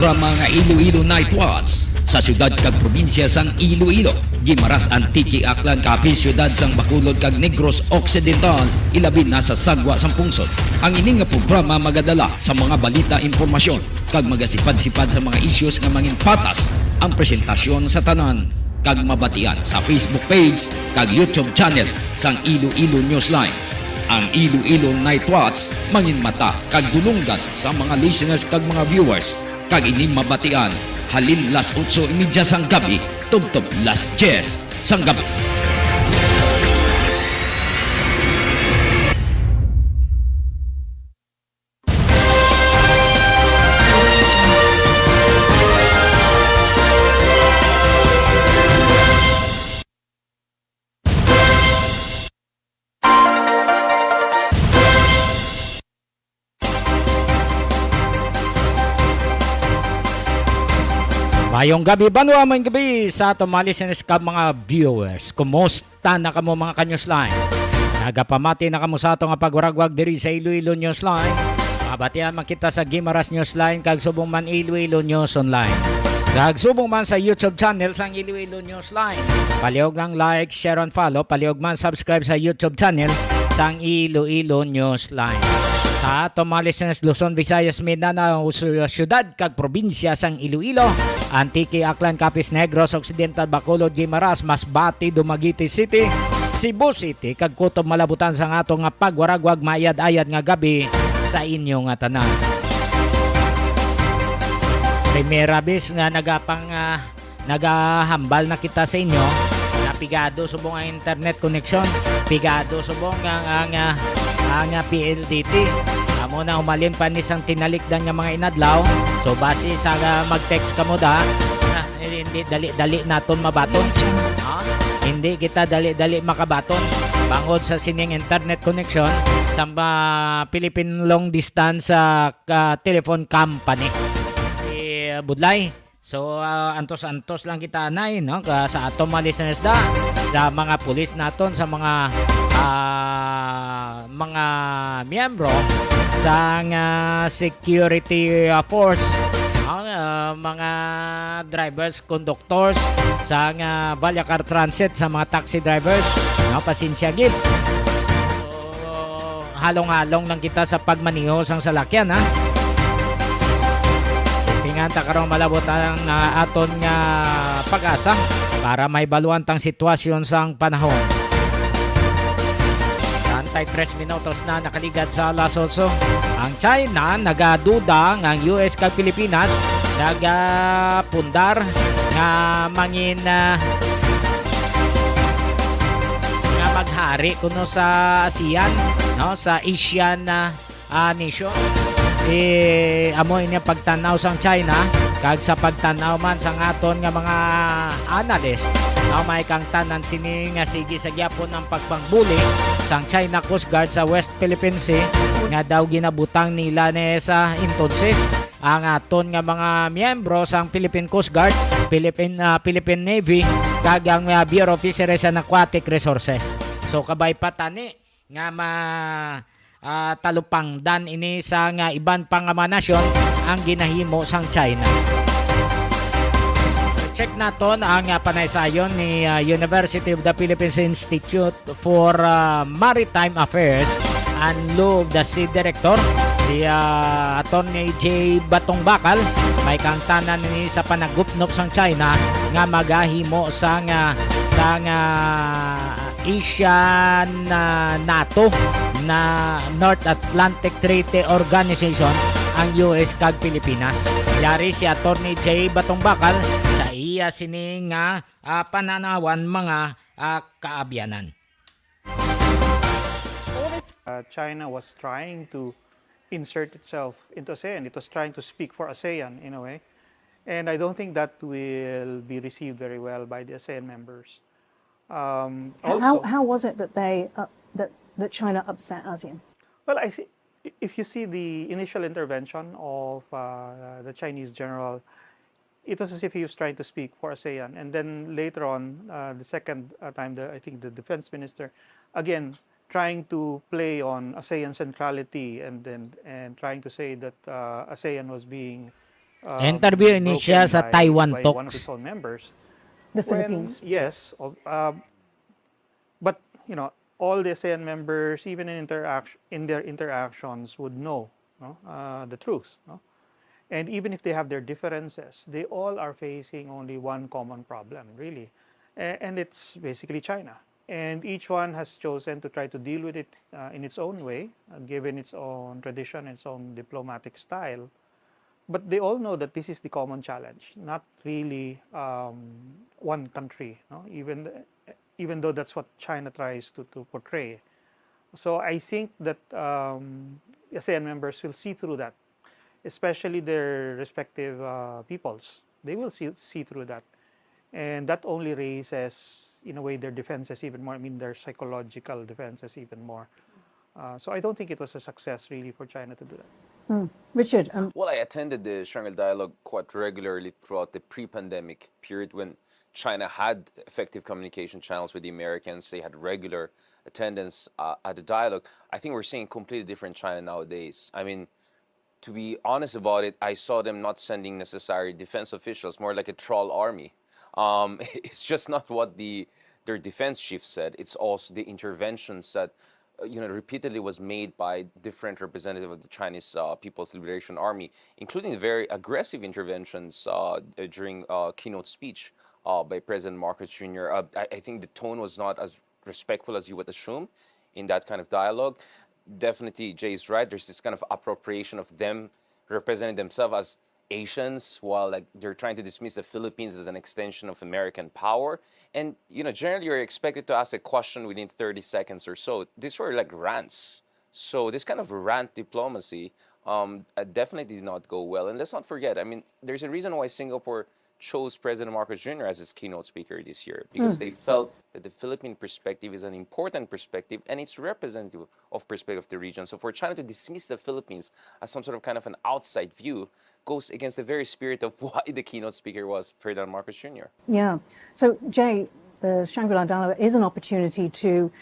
Mga Iloilo Night Watch sa syudad kag probinsya sang Iloilo, Gimaras Antique Aklan kapis syudad sang Bacolod kag Negros Occidental, ilabi na sa sagwa sang pungsod. Ang ini nga programa magadala sa mga balita, impormasyon kag magasipad-sipad sa mga issues nga mangin patas. Ang presentasyon sa tanan kag mabatian sa Facebook page kag YouTube channel sang Iloilo Newsline. Ang Iloilo Night Watch mangin mata kag dulunggan sa mga listeners kag mga viewers. Kag ini mabatian halin las 8:30 sang gabi tubtob las 10 sang gabi. Mayong gabi, banwa mayong gabi sa ato mga listeners ka mga viewers. Kumusta na kamo mga ka-Newsline? Nagapamati na kamo sa ato nga pagwaragwag diri sa Iloilo Newsline. Mabatian man kita sa Gimaras Newsline kag subong man Iloilo News Online. Kag subong man sa YouTube channel sang Iloilo Newsline. Palihog lang like, share and follow. Palihog man subscribe sa YouTube channel sang Iloilo Newsline. Sa ato mga listeners Luzon, Visayas, Mindanao, syudad kag probinsya sang Iloilo, Antique, Aklan, Capiz, Negros, Occidental, Bacolod, Gimaras, Masbate, Dumaguete City, Cebu City, kag Kutob, Malabutan sang ato nga pagwaragwag mayad-ayad nga gabi sa inyo nga tanan. Primera vez nga nagahambal na kita sa inyo, napigado subong ang internet connection, pigado subong ang PLDT. Amo na umalin pa ni sang tinalikdan nga mga inadlaw. So base sa mag-text ka mo hindi dali-dali naton mabaton. Hindi kita dali-dali makabaton. Bangod sa sining internet connection sa Philippine Long Distance Telephone Company. Budlay. So antos-antos lang kita anay no sa ato mga listeners sa mga pulis naton, sa mga miyembro sa security force, mga drivers, conductors sa Balyacar Transit, sa mga taxi drivers, pasensya gid. So, halong-halong lang kita sa pagmaniho sang salakyan Tingan ta karong malabot ang aton nga pag-asa para may baluan tang sitwasyon sang panahon. Antay 3 minutos na nakaligad sa alas 8. Ang China nagaduda ng US kag Pilipinas nagapundar nga mangin nga maghari kuno sa ASEAN, no, sa Asian nation. Amo inya pagtanaw sang China kag sa pagtanaw man sang aton nga mga analyst may kang tanan sini nga sige sa gyapon ang pagpangbuli sang China Coast Guard sa West Philippine Sea nga daw ginabutang nila ni sa entonces ang aton nga mga miyembro sang Philippine Coast Guard, Philippine Navy kag ang Bureau of Fisheries and Aquatic Resources. So kabay patani nga talupangdan ini sa nga iban pang mga nasyon ang ginahimo sang China. Check naton ang panaysayon ni University of the Philippines Institute for Maritime Affairs and Law of the Sea Director si Attorney J. Batong Bakal. May kang tanan ni sa panagupnop sang China nga magahimo sang Asian NATO na North Atlantic Treaty Organization ang US kag Pilipinas. Yari si Attorney J. Batong Bakal sa iya sining pananawan mga kaabyanan. China was trying to insert itself into ASEAN. It was trying to speak for ASEAN in a way. And I don't think that will be received very well by the ASEAN members. How was it that that China upset ASEAN? Well, I see, if you see the initial intervention of the Chinese general, it was as if he was trying to speak for ASEAN, and then later on, the second time, I think the defense minister, again trying to play on ASEAN centrality and trying to say that ASEAN was being Interview ni siya broken sa Taiwan by one of its Talks. own members. The When, Philippines. yes, but all the ASEAN members, even in their interactions, would know, no, the truth. No? And even if they have their differences, they all are facing only one common problem, really, and it's basically China. And each one has chosen to try to deal with it in its own way, given its own tradition, its own diplomatic style. But they all know that this is the common challenge, not really one country, no? Even though that's what China tries to portray. So I think that ASEAN members will see through that, especially their respective peoples. They will see through that. And that only raises, in a way, their defenses even more. I mean, their psychological defenses even more. So I don't think it was a success, really, for China to do that. Richard, Well, I attended the Shanghai Dialogue quite regularly throughout the pre-pandemic period when China had effective communication channels with the Americans. They had regular attendance at the dialogue. I think we're seeing a completely different China nowadays. I mean, to be honest about it, I saw them not sending necessary defense officials, more like a troll army. It's just not what their defense chief said. It's also the interventions that repeatedly was made by different representatives of the Chinese People's Liberation Army, including very aggressive interventions during keynote speech by President Marcos Jr. I think the tone was not as respectful as you would assume in that kind of dialogue. Definitely, Jay is right. There's this kind of appropriation of them representing themselves as Asians, while like they're trying to dismiss the Philippines as an extension of American power. And generally you're expected to ask a question within 30 seconds or so. These were like rants. So this kind of rant diplomacy definitely did not go well. And let's not forget, I mean, there's a reason why Singapore chose President Marcos Jr. as its keynote speaker this year, because they felt that the Philippine perspective is an important perspective and it's representative of perspective of the region. So for China to dismiss the Philippines as some sort of kind of an outside view goes against the very spirit of why the keynote speaker was Ferdinand Marcos Jr. yeah. So, Jay, the Shangri-La Dialogue is an opportunity to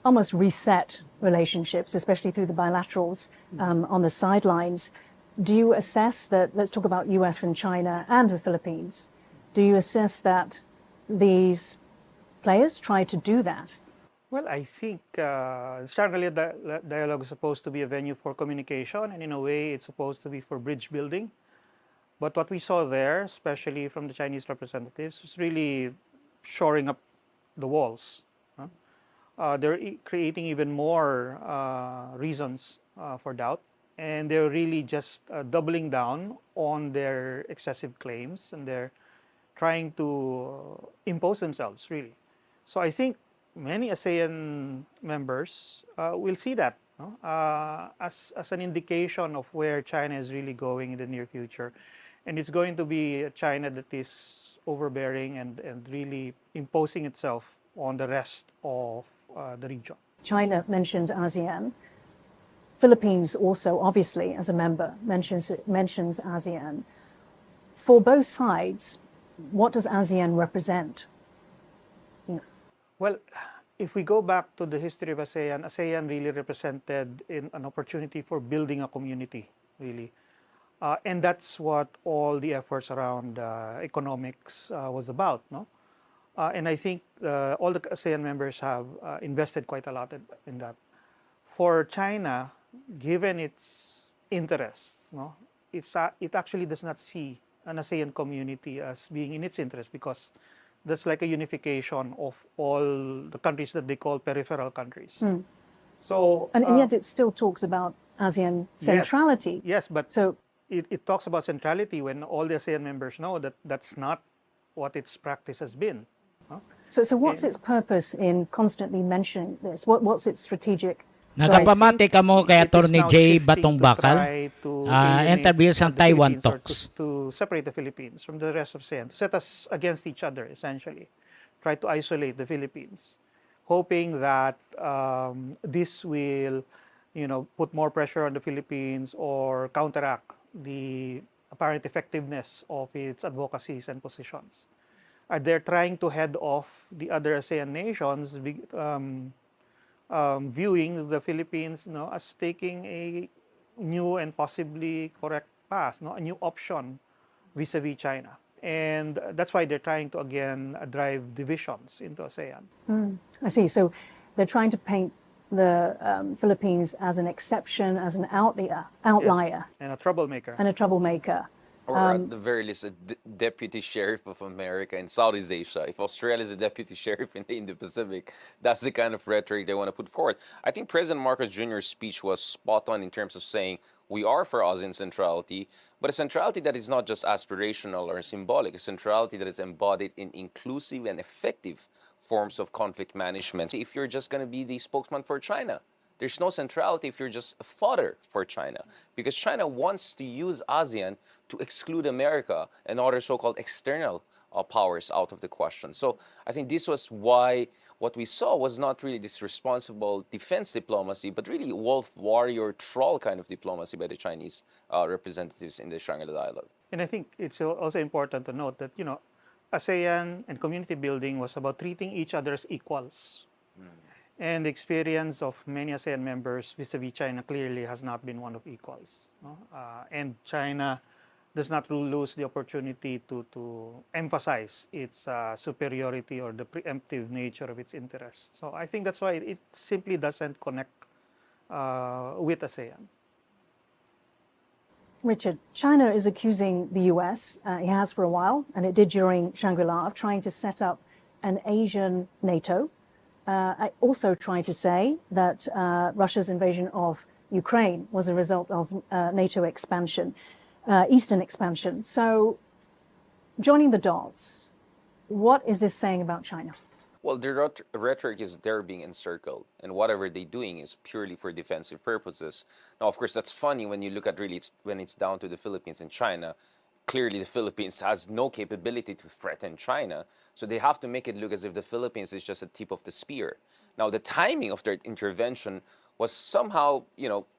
almost reset relationships, especially through the bilaterals on the sidelines. Do you assess that, let's talk about US and China and the Philippines, do you assess that these players try to do that? Well, I think Shangri-La Dialogue is supposed to be a venue for communication, and in a way it's supposed to be for bridge building. But what we saw there, especially from the Chinese representatives, was really shoring up the walls. They're creating even more reasons for doubt. And they're really just doubling down on their excessive claims, and they're trying to impose themselves, really. So I think many ASEAN members will see that as an indication of where China is really going in the near future. And it's going to be a China that is overbearing and really imposing itself on the rest of the region. China mentioned ASEAN. Philippines also, obviously, as a member, mentions ASEAN. For both sides, what does ASEAN represent? Well, if we go back to the history of ASEAN, ASEAN really represented an opportunity for building a community, really. And that's what all the efforts around economics was about, no? And I think all the ASEAN members have invested quite a lot in that. For China, given its interests, no, it actually does not see an ASEAN community as being in its interest, because that's like a unification of all the countries that they call peripheral countries. So And yet it still talks about ASEAN centrality. Yes, but so it talks about centrality when all the ASEAN members know that that's not what its practice has been. So what's its purpose in constantly mentioning this? What's its strategic? Nagapamati ka mo kay Atty. J. Batong Bakal. Interview sa Taiwan Talks. To separate the Philippines from the rest of ASEAN, to set us against each other, essentially. Try to isolate the Philippines, hoping that this will, put more pressure on the Philippines or counteract the apparent effectiveness of its advocacies and positions. They're trying to head off the other ASEAN nations, viewing the Philippines as taking a new and possibly correct path, a new option vis-a-vis China. And that's why they're trying to, again, drive divisions into ASEAN. I see. So they're trying to paint the Philippines as an exception, as an outlier, Yes, and a troublemaker. and a troublemaker. Or at the very least, a deputy sheriff of America in Southeast Asia. If Australia is a deputy sheriff in the Indo-Pacific, that's the kind of rhetoric they want to put forward. I think President Marcos Jr.'s speech was spot on in terms of saying we are for ASEAN centrality, but a centrality that is not just aspirational or symbolic, a centrality that is embodied in inclusive and effective forms of conflict management. If you're just going to be the spokesman for China, there's no centrality if you're just a fodder for China, because China wants to use ASEAN to exclude America and other so-called external powers out of the question. So I think this was why what we saw was not really this responsible defense diplomacy, but really wolf warrior troll kind of diplomacy by the Chinese representatives in the Shangri-La dialogue. And I think it's also important to note that, ASEAN and community building was about treating each other as equals. And the experience of many ASEAN members vis-a-vis China clearly has not been one of equals. No? And China does not lose the opportunity to emphasize its superiority or the preemptive nature of its interests. So I think that's why it simply doesn't connect with ASEAN. Richard, China is accusing the US, it has for a while, and it did during Shangri-La, of trying to set up an Asian NATO. Also trying to say that Russia's invasion of Ukraine was a result of NATO expansion, Eastern expansion. So joining the dots, what is this saying about China? Well, the rhetoric is they're being encircled, and whatever they're doing is purely for defensive purposes. Now, of course, that's funny when you look at really when it's down to the Philippines and China. Clearly, the Philippines has no capability to threaten China, so they have to make it look as if the Philippines is just a tip of the spear. Now, the timing of their intervention was somehow,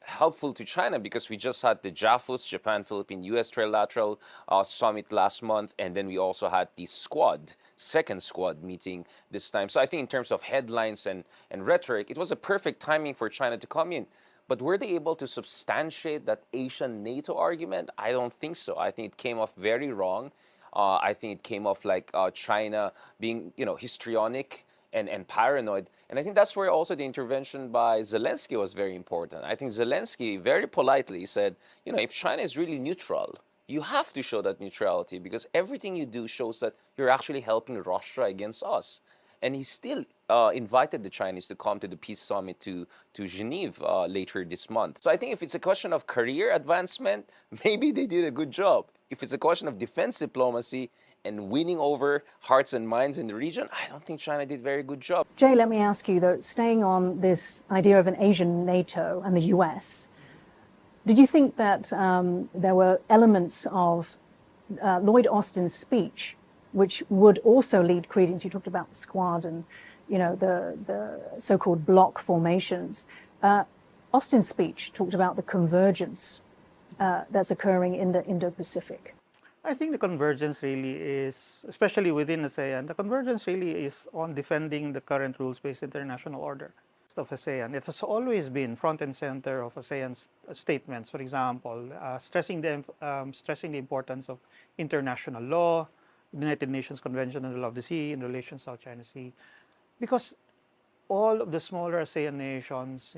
helpful to China because we just had the JAFUS, Japan-Philippine-US Trilateral Summit last month, and then we also had the second squad meeting this time. So I think in terms of headlines and rhetoric, it was a perfect timing for China to come in. But were they able to substantiate that Asian NATO argument? I don't think so. I think it came off very wrong. I think it came off like China being, histrionic and paranoid. And I think that's where also the intervention by Zelensky was very important. I think Zelensky very politely said, if China is really neutral, you have to show that neutrality because everything you do shows that you're actually helping Russia against us. And he still invited the Chinese to come to the peace summit to Geneva later this month. So I think if it's a question of career advancement, maybe they did a good job. If it's a question of defense diplomacy and winning over hearts and minds in the region, I don't think China did a very good job. Jay, let me ask you, though, staying on this idea of an Asian NATO and the US, did you think that there were elements of Lloyd Austin's speech which would also lead credence? You talked about the squad and, the so-called bloc formations. Austin's speech talked about the convergence that's occurring in the Indo-Pacific. I think the convergence really is, especially within ASEAN, the convergence really is on defending the current rules-based international order of ASEAN. It has always been front and center of ASEAN's statements, for example, stressing the importance of international law, the United Nations Convention on the Law of the Sea in relation to South China Sea, because all of the smaller ASEAN nations,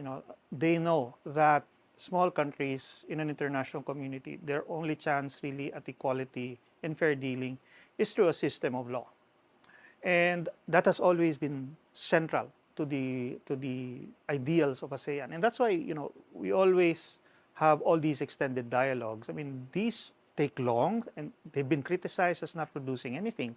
they know that small countries in an international community, their only chance really at equality and fair dealing is through a system of law. And that has always been central to the ideals of ASEAN. And that's why, we always have all these extended dialogues. I mean, these take long and they've been criticized as not producing anything.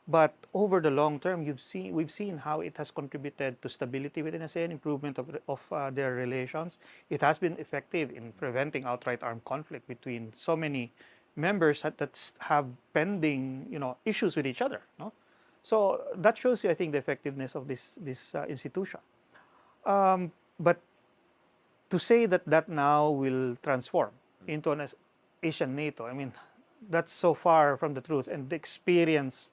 But over the long term, we've seen how it has contributed to stability within ASEAN, improvement of their relations. It has been effective in preventing outright armed conflict between so many members that have pending, issues with each other. No? So that shows you, I think, the effectiveness of this institution. But to say that now will transform into an Asian NATO, I mean, that's so far from the truth. And the experience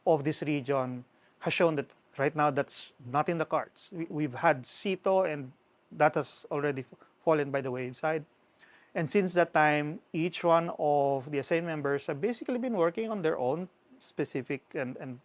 of this region has shown that right now that's not in the cards. We've had SEATO, and that has already fallen by the wayside. And since that time, each one of the assigned members have basically been working on their own specific and